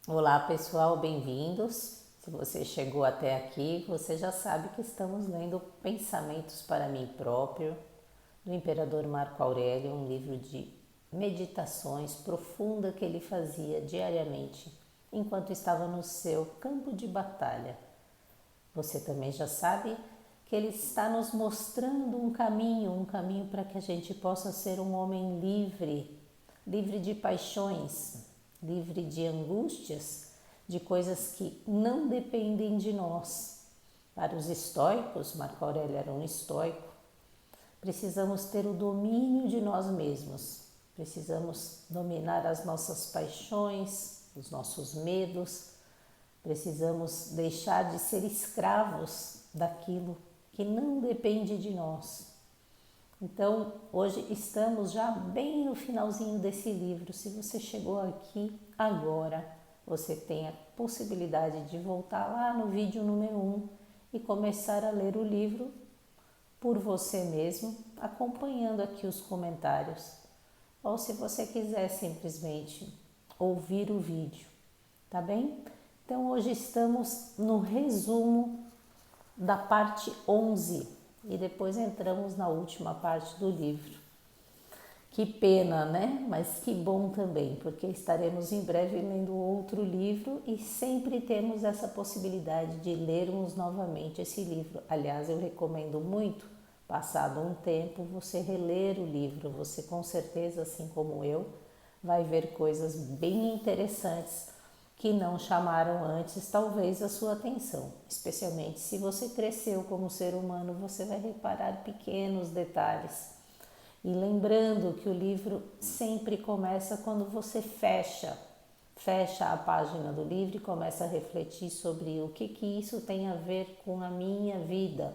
Olá pessoal, bem-vindos. Se você chegou até aqui, você já sabe que estamos lendo Pensamentos para mim próprio, do Imperador Marco Aurélio, um livro de meditações profunda que ele fazia diariamente enquanto estava no seu campo de batalha. Você também já sabe que ele está nos mostrando um caminho para que a gente possa ser um homem livre, livre de paixões, livre de angústias, de coisas que não dependem de nós. Para os estoicos, Marco Aurélio era um estoico, precisamos ter o domínio de nós mesmos, precisamos dominar as nossas paixões, os nossos medos, precisamos deixar de ser escravos daquilo que não depende de nós. Então, hoje estamos já bem no finalzinho desse livro. Se você chegou aqui agora, você tem a possibilidade de voltar lá no vídeo número 1 e começar a ler o livro por você mesmo, acompanhando aqui os comentários. Ou se você quiser simplesmente ouvir o vídeo, tá bem? Então hoje estamos no resumo da parte 11 e depois entramos na última parte do livro. Que pena, né? Mas que bom também, porque estaremos em breve lendo outro livro e sempre temos essa possibilidade de lermos novamente esse livro. Aliás, eu recomendo muito, passado um tempo, você reler o livro. Você com certeza, assim como eu, vai ver coisas bem interessantes que não chamaram antes talvez a sua atenção. Especialmente se você cresceu como ser humano, você vai reparar pequenos detalhes. E lembrando que o livro sempre começa quando você fecha a página do livro e começa a refletir sobre o que isso tem a ver com a minha vida.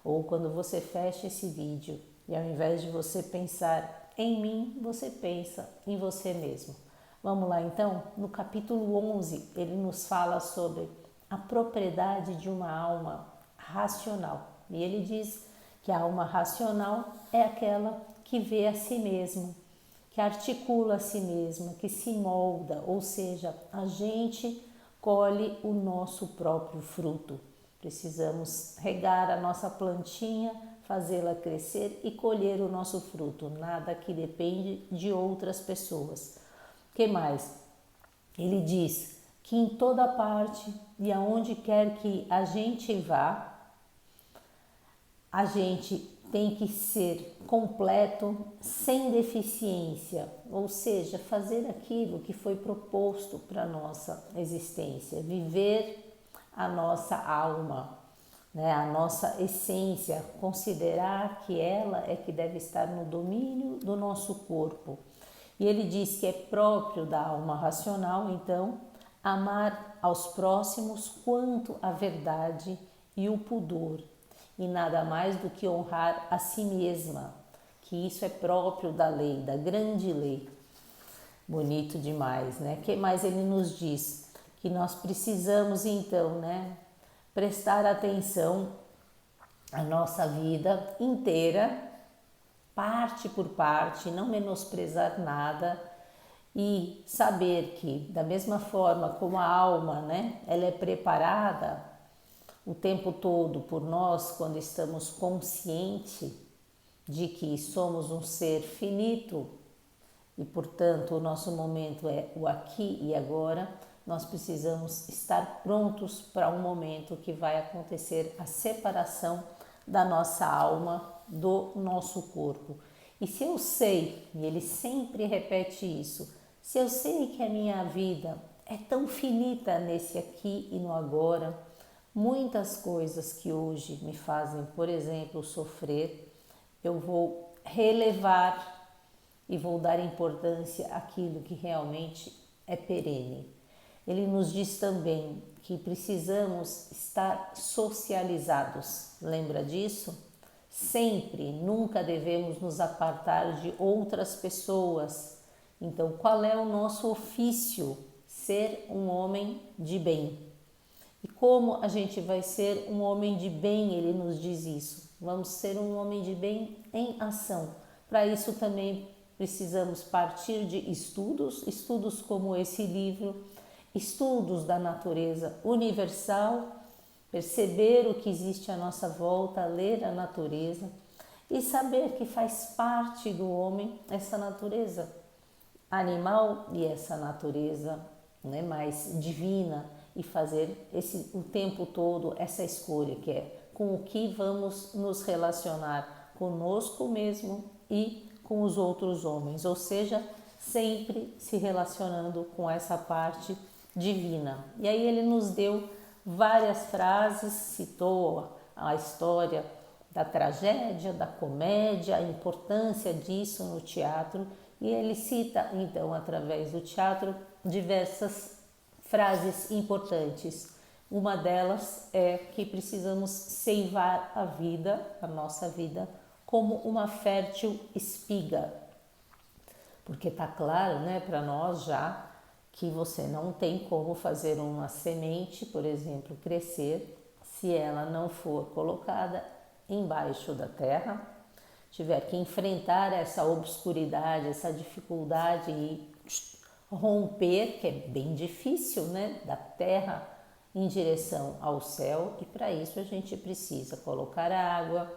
Ou quando você fecha esse vídeo e ao invés de você pensar em mim, você pensa em você mesmo. Vamos lá então? No capítulo 11, ele nos fala sobre a propriedade de uma alma racional. E ele diz que a alma racional é aquela que vê a si mesma, que articula a si mesma, que se molda, ou seja, a gente colhe o nosso próprio fruto. Precisamos regar a nossa plantinha, fazê-la crescer e colher o nosso fruto, nada que depende de outras pessoas. O que mais? Ele diz que em toda parte e aonde quer que a gente vá, a gente tem que ser completo, sem deficiência, ou seja, fazer aquilo que foi proposto para a nossa existência, viver a nossa alma, né, a nossa essência, considerar que ela é que deve estar no domínio do nosso corpo. E ele diz que é próprio da alma racional, então, amar aos próximos quanto a verdade e o pudor, e nada mais do que honrar a si mesma, que isso é próprio da lei, da grande lei. Bonito demais, né? O que mais ele nos diz? Que nós precisamos então, né, prestar atenção à nossa vida inteira, parte por parte, não menosprezar nada e saber que da mesma forma como a alma, né, ela é preparada o tempo todo por nós quando estamos conscientes de que somos um ser finito e, portanto, o nosso momento é o aqui e agora, nós precisamos estar prontos para um momento que vai acontecer a separação da nossa alma do nosso corpo. E se eu sei, e ele sempre repete isso, se eu sei que a minha vida é tão finita nesse aqui e no agora, muitas coisas que hoje me fazem, por exemplo, sofrer, eu vou relevar e vou dar importância àquilo que realmente é perene. Ele nos diz também que precisamos estar socializados. Lembra disso? Sempre, nunca devemos nos apartar de outras pessoas. Então, qual é o nosso ofício? Ser um homem de bem. E como a gente vai ser um homem de bem, ele nos diz isso. Vamos ser um homem de bem em ação. Para isso também precisamos partir de estudos como esse livro, estudos da natureza universal, perceber o que existe à nossa volta, ler a natureza e saber que faz parte do homem essa natureza animal e essa natureza, né, mais divina, e fazer o tempo todo essa escolha, que é com o que vamos nos relacionar conosco mesmo e com os outros homens, ou seja, sempre se relacionando com essa parte divina. E aí ele nos deu várias frases, citou a história da tragédia, da comédia, a importância disso no teatro, e ele cita então através do teatro diversas frases importantes. Uma delas é que precisamos seivar a vida, a nossa vida, como uma fértil espiga. Porque está claro, né, para nós já que você não tem como fazer uma semente, por exemplo, crescer se ela não for colocada embaixo da terra, tiver que enfrentar essa obscuridade, essa dificuldade e romper, que é bem difícil, né, da terra em direção ao céu, e para isso a gente precisa colocar água,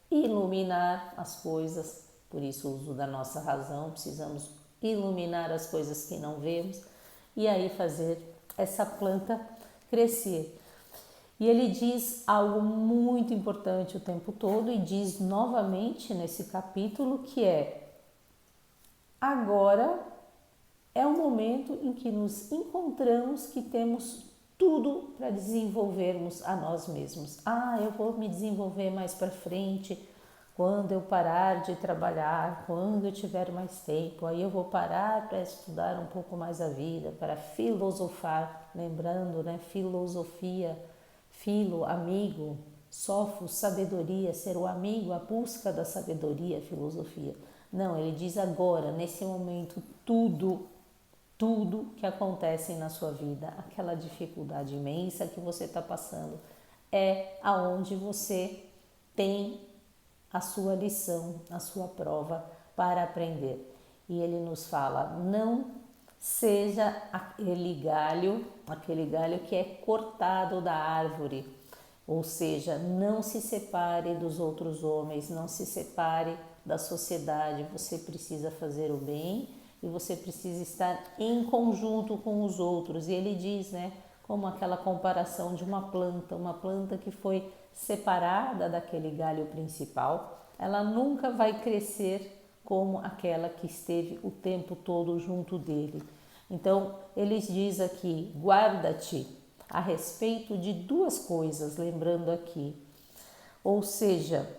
iluminar as coisas, por isso o uso da nossa razão, precisamos iluminar as coisas que não vemos e aí fazer essa planta crescer. E ele diz algo muito importante o tempo todo e diz novamente nesse capítulo que é: agora é o momento em que nos encontramos que temos tudo para desenvolvermos a nós mesmos. Eu vou me desenvolver mais para frente, quando eu parar de trabalhar, quando eu tiver mais tempo, aí eu vou parar para estudar um pouco mais a vida, para filosofar, lembrando, né, filosofia, filo, amigo, sofo, sabedoria, ser o amigo, a busca da sabedoria, filosofia. Não, ele diz agora, nesse momento, tudo que acontece na sua vida, aquela dificuldade imensa que você está passando, é aonde você tem a sua lição, a sua prova para aprender. E ele nos fala: não seja aquele galho que é cortado da árvore, ou seja, não se separe dos outros homens, não se separe da sociedade. Você precisa fazer o bem e você precisa estar em conjunto com os outros. E ele diz, né, como aquela comparação de uma planta que foi separada daquele galho principal, ela nunca vai crescer como aquela que esteve o tempo todo junto dele. Então, ele diz aqui: guarda-te a respeito de duas coisas, lembrando aqui. Ou seja,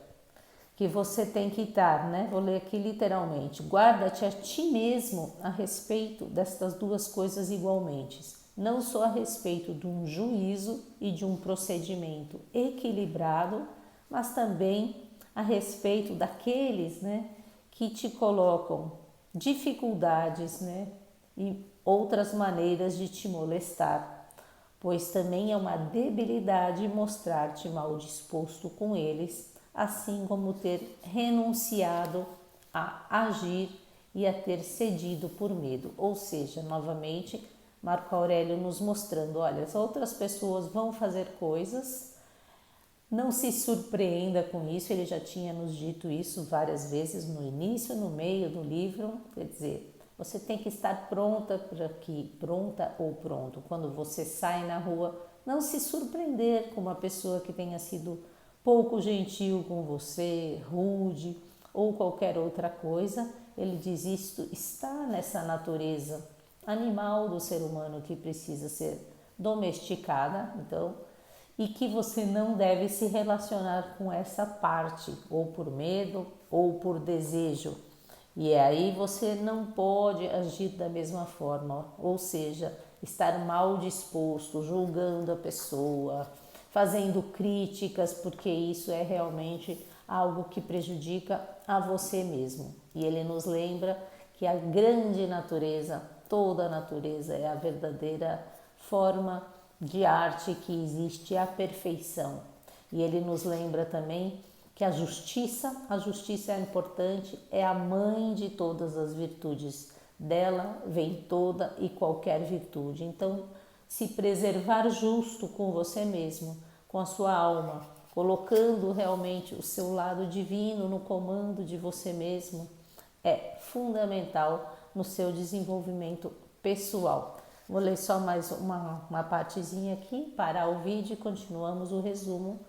que você tem que estar, né? Vou ler aqui literalmente: guarda-te a ti mesmo a respeito destas duas coisas igualmente, não só a respeito de um juízo e de um procedimento equilibrado, mas também a respeito daqueles, né, que te colocam dificuldades, né, e outras maneiras de te molestar, pois também é uma debilidade mostrar-te mal disposto com eles, assim como ter renunciado a agir e a ter cedido por medo. Ou seja, novamente, Marco Aurélio nos mostrando: olha, as outras pessoas vão fazer coisas, não se surpreenda com isso. Ele já tinha nos dito isso várias vezes no início, no meio do livro. Quer dizer, você tem que estar pronta pronta ou pronto. Quando você sai na rua, não se surpreender com uma pessoa que tenha sido pouco gentil com você, rude ou qualquer outra coisa. Ele diz: isto está nessa natureza animal do ser humano que precisa ser domesticada, então, e que você não deve se relacionar com essa parte, ou por medo ou por desejo. E aí você não pode agir da mesma forma, ou seja, estar mal disposto, julgando a pessoa, fazendo críticas, porque isso é realmente algo que prejudica a você mesmo. E ele nos lembra que a grande natureza, toda a natureza, é a verdadeira forma de arte que existe, a perfeição. E ele nos lembra também que a justiça é importante, é a mãe de todas as virtudes. Dela vem toda e qualquer virtude. Então, se preservar justo com você mesmo, com a sua alma, colocando realmente o seu lado divino no comando de você mesmo, é fundamental no seu desenvolvimento pessoal. Vou ler só mais uma partezinha aqui, parar o vídeo e continuamos o resumo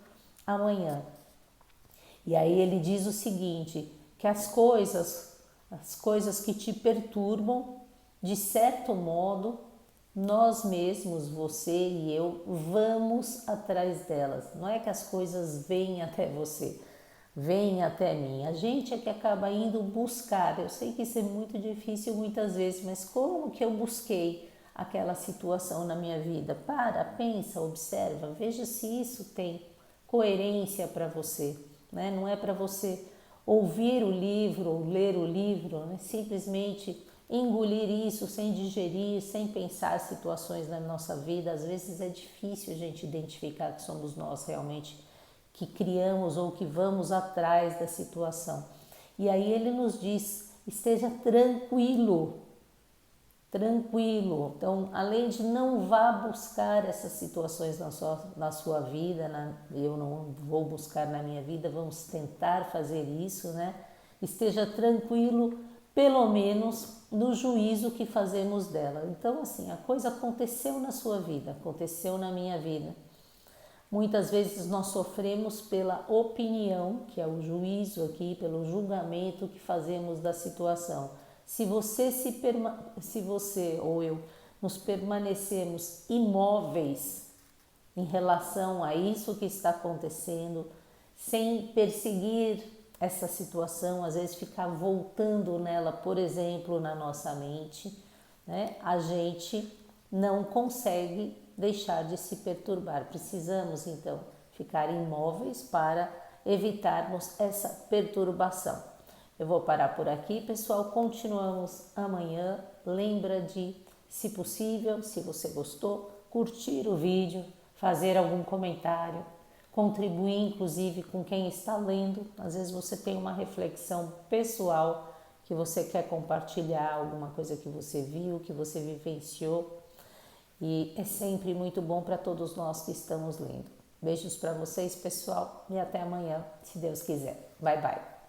amanhã. E aí ele diz o seguinte, que as coisas que te perturbam, de certo modo, nós mesmos, você e eu, vamos atrás delas. Não é que as coisas vêm até você, vêm até mim. A gente é que acaba indo buscar. Eu sei que isso é muito difícil muitas vezes, mas como que eu busquei aquela situação na minha vida? Para, pensa, observa, veja se isso tem coerência para você, né? Não é para você ouvir o livro ou ler o livro, né? Simplesmente engolir isso sem digerir, sem pensar situações na nossa vida. Às vezes é difícil a gente identificar que somos nós realmente que criamos ou que vamos atrás da situação. E aí ele nos diz, esteja tranquilo, tranquilo. Então, além de não vá buscar essas situações na sua vida, eu não vou buscar na minha vida, vamos tentar fazer isso, né? Esteja tranquilo, pelo menos no juízo que fazemos dela. Então, assim, a coisa aconteceu na sua vida, aconteceu na minha vida. Muitas vezes nós sofremos pela opinião, que é o juízo aqui, pelo julgamento que fazemos da situação. Se você ou eu nos permanecermos imóveis em relação a isso que está acontecendo, sem perseguir essa situação, às vezes ficar voltando nela, por exemplo, na nossa mente, né? A gente não consegue deixar de se perturbar. Precisamos, então, ficar imóveis para evitarmos essa perturbação. Eu vou parar por aqui, pessoal. Continuamos amanhã. Lembra de, se possível, se você gostou, curtir o vídeo, fazer algum comentário, contribuir inclusive com quem está lendo. Às vezes você tem uma reflexão pessoal que você quer compartilhar, alguma coisa que você viu, que você vivenciou. E é sempre muito bom para todos nós que estamos lendo. Beijos para vocês, pessoal, e até amanhã, se Deus quiser. Bye, bye.